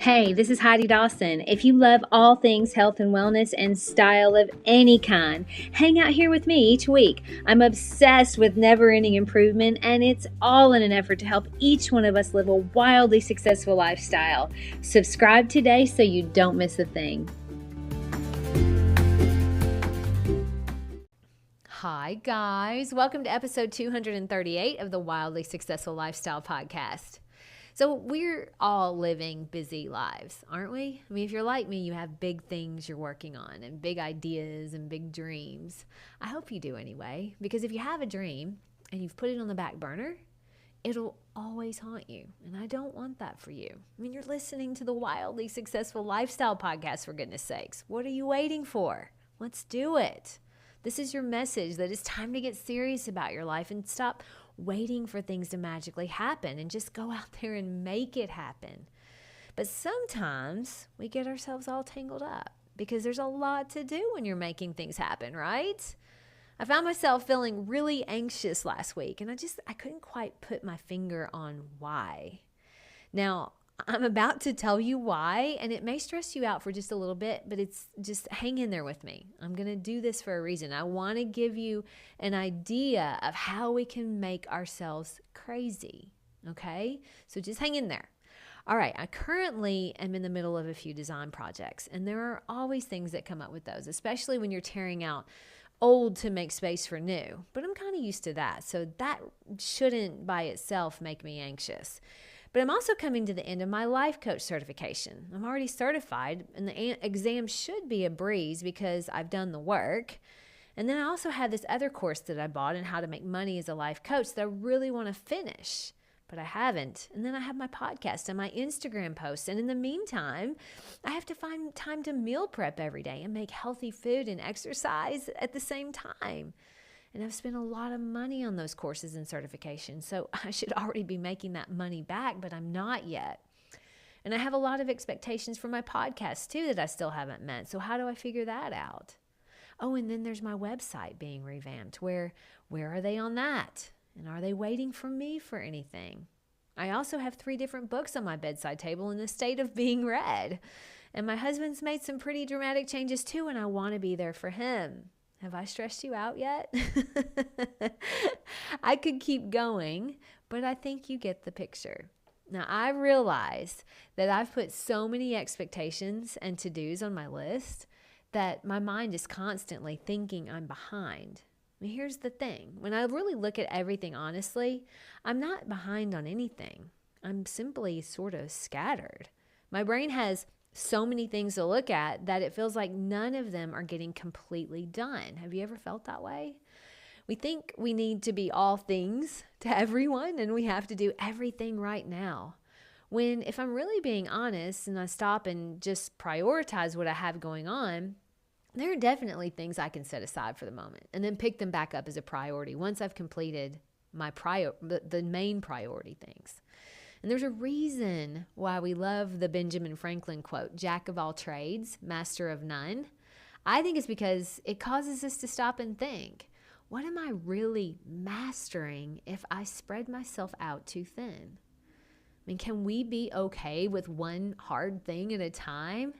Hey, this is Heidi Dawson. If you love all things health and wellness and style of any kind, hang out here with me each week. I'm obsessed with never-ending improvement, and it's all in an effort to help each one of us live a wildly successful lifestyle. Subscribe today so you don't miss a thing. Hi, guys. Welcome to episode 238 of the Wildly Successful Lifestyle Podcast. So we're all living busy lives, aren't we? I mean, if you're like me, you have big things you're working on and big ideas and big dreams. I hope you do anyway, because if you have a dream and you've put it on the back burner, it'll always haunt you. And I don't want that for you. I mean, you're listening to the Wildly Successful Lifestyle Podcast, for goodness sakes. What are you waiting for? Let's do it. This is your message that it's time to get serious about your life and stop waiting for things to magically happen and just go out there and make it happen. But sometimes we get ourselves all tangled up because there's a lot to do when you're making things happen, right? I found myself feeling really anxious last week and I couldn't quite put my finger on why. Now, I'm about to tell you why, and it may stress you out for just a little bit, but it's just hang in there with me. I'm going to do this for a reason. I want to give you an idea of how we can make ourselves crazy, okay? So just hang in there. All right, I currently am in the middle of a few design projects, and there are always things that come up with those, especially when you're tearing out old to make space for new. But I'm kind of used to that, so that shouldn't by itself make me anxious. But I'm also coming to the end of my life coach certification. I'm already certified, and the exam should be a breeze because I've done the work. And then I also have this other course that I bought on how to make money as a life coach that I really want to finish, but I haven't. And then I have my podcast and my Instagram posts. And in the meantime, I have to find time to meal prep every day and make healthy food and exercise at the same time. And I've spent a lot of money on those courses and certifications, so I should already be making that money back, but I'm not yet. And I have a lot of expectations for my podcast too that I still haven't met. So how do I figure that out? Oh, and then there's my website being revamped. Where are they on that? And are they waiting for me for anything? I also have 3 different books on my bedside table in the state of being read. And my husband's made some pretty dramatic changes too, and I want to be there for him. Have I stressed you out yet? I could keep going, but I think you get the picture. Now, I realize that I've put so many expectations and to-dos on my list that my mind is constantly thinking I'm behind. I mean, here's the thing. When I really look at everything honestly, I'm not behind on anything. I'm simply sort of scattered. My brain has so many things to look at that it feels like none of them are getting completely done. Have you ever felt that way? We think we need to be all things to everyone and we have to do everything right now. When if I'm really being honest and I stop and just prioritize what I have going on, there are definitely things I can set aside for the moment and then pick them back up as a priority once I've completed the main priority things. And there's a reason why we love the Benjamin Franklin quote, "Jack of all trades, master of none." I think it's because it causes us to stop and think, what am I really mastering if I spread myself out too thin? I mean, can we be okay with one hard thing at a time?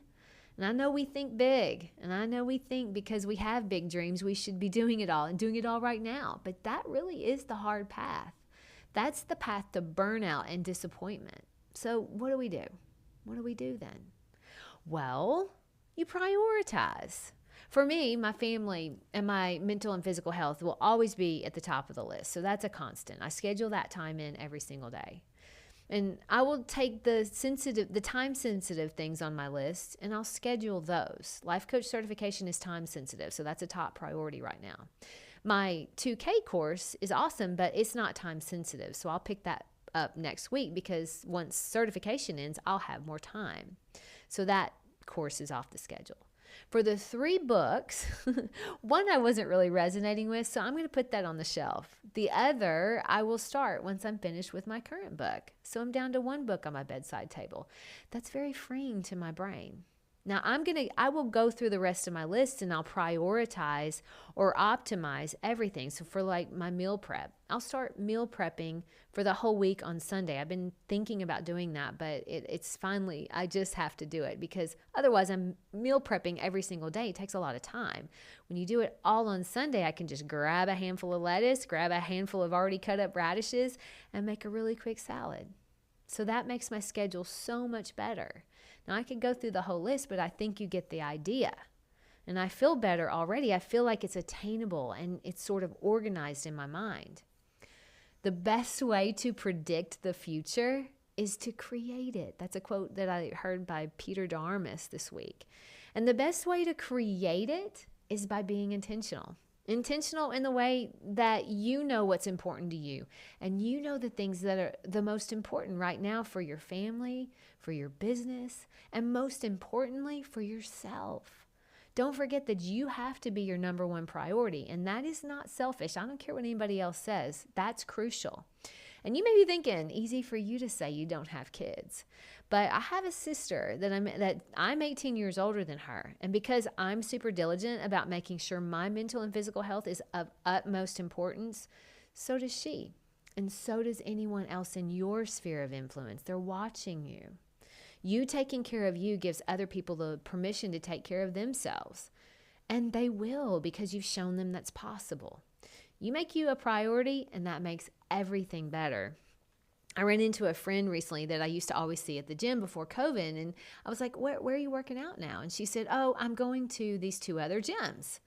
And I know we think big, and I know we think because we have big dreams, we should be doing it all and doing it all right now. But that really is the hard path. That's the path to burnout and disappointment. So what do we do? What do we do then? Well, you prioritize. For me, my family and my mental and physical health will always be at the top of the list. So that's a constant. I schedule that time in every single day. And I will take the time-sensitive things on my list, and I'll schedule those. Life coach certification is time-sensitive, so that's a top priority right now. My 2K course is awesome, but it's not time-sensitive, so I'll pick that up next week because once certification ends, I'll have more time. So that course is off the schedule. For the 3 books, one I wasn't really resonating with, so I'm going to put that on the shelf. The other I will start once I'm finished with my current book. So I'm down to 1 book on my bedside table. That's very freeing to my brain. Now I will go through the rest of my list and I'll prioritize or optimize everything. So for like my meal prep, I'll start meal prepping for the whole week on Sunday. I've been thinking about doing that, but it's finally, I just have to do it because otherwise I'm meal prepping every single day. It takes a lot of time. When you do it all on Sunday, I can just grab a handful of lettuce, grab a handful of already cut up radishes, and make a really quick salad. So that makes my schedule so much better. Now, I could go through the whole list, but I think you get the idea. And I feel better already. I feel like it's attainable and it's sort of organized in my mind. The best way to predict the future is to create it. That's a quote that I heard by Peter Darmus this week. And the best way to create it is by being intentional. Intentional in the way that you know what's important to you and you know the things that are the most important right now for your family, for your business, and most importantly, for yourself. Don't forget that you have to be your number one priority, and that is not selfish. I don't care what anybody else says. That's crucial. And you may be thinking, easy for you to say you don't have kids. But I have a sister that I'm 18 years older than her. And because I'm super diligent about making sure my mental and physical health is of utmost importance, so does she. And so does anyone else in your sphere of influence. They're watching you. You taking care of you gives other people the permission to take care of themselves. And they will, because you've shown them that's possible. You make you a priority, and that makes everything better. I ran into a friend recently that I used to always see at the gym before COVID, and I was like, where are you working out now? And she said, oh, I'm going to these 2 other gyms.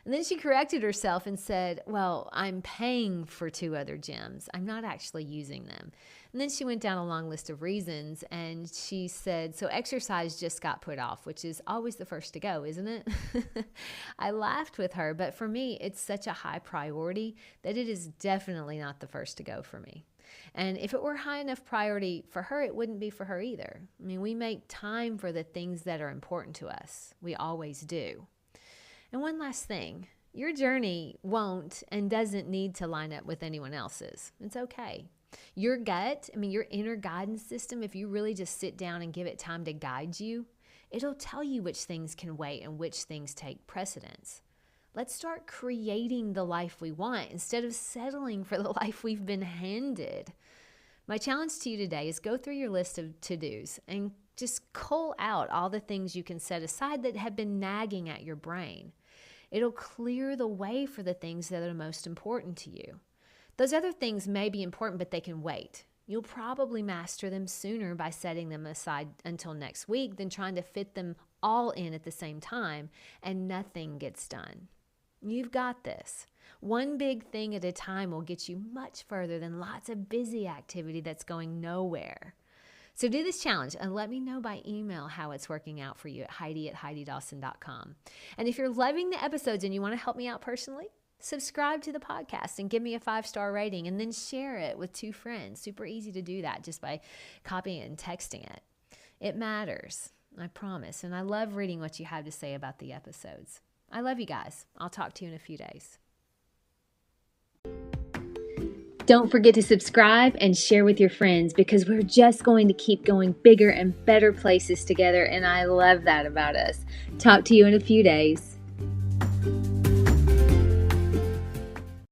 And then she corrected herself and said, well, I'm paying for 2 other gyms. I'm not actually using them. And then she went down a long list of reasons, and she said, so exercise just got put off, which is always the first to go, isn't it? I laughed with her, but for me, it's such a high priority that it is definitely not the first to go for me. And if it were high enough priority for her, it wouldn't be for her either. I mean, we make time for the things that are important to us. We always do. And one last thing, your journey won't and doesn't need to line up with anyone else's. It's okay. Your gut, your inner guidance system, if you really just sit down and give it time to guide you, it'll tell you which things can wait and which things take precedence. Let's start creating the life we want instead of settling for the life we've been handed. My challenge to you today is go through your list of to-dos and just cull out all the things you can set aside that have been nagging at your brain. It'll clear the way for the things that are most important to you. Those other things may be important, but they can wait. You'll probably master them sooner by setting them aside until next week than trying to fit them all in at the same time and nothing gets done. You've got this. One big thing at a time will get you much further than lots of busy activity that's going nowhere. So do this challenge and let me know by email how it's working out for you at Heidi@HeidiDawson.com. And if you're loving the episodes and you want to help me out personally, subscribe to the podcast and give me a 5-star rating and then share it with 2 friends. Super easy to do that just by copying it and texting it. It matters, I promise. And I love reading what you have to say about the episodes. I love you guys. I'll talk to you in a few days. Don't forget to subscribe and share with your friends because we're just going to keep going bigger and better places together, and I love that about us. Talk to you in a few days.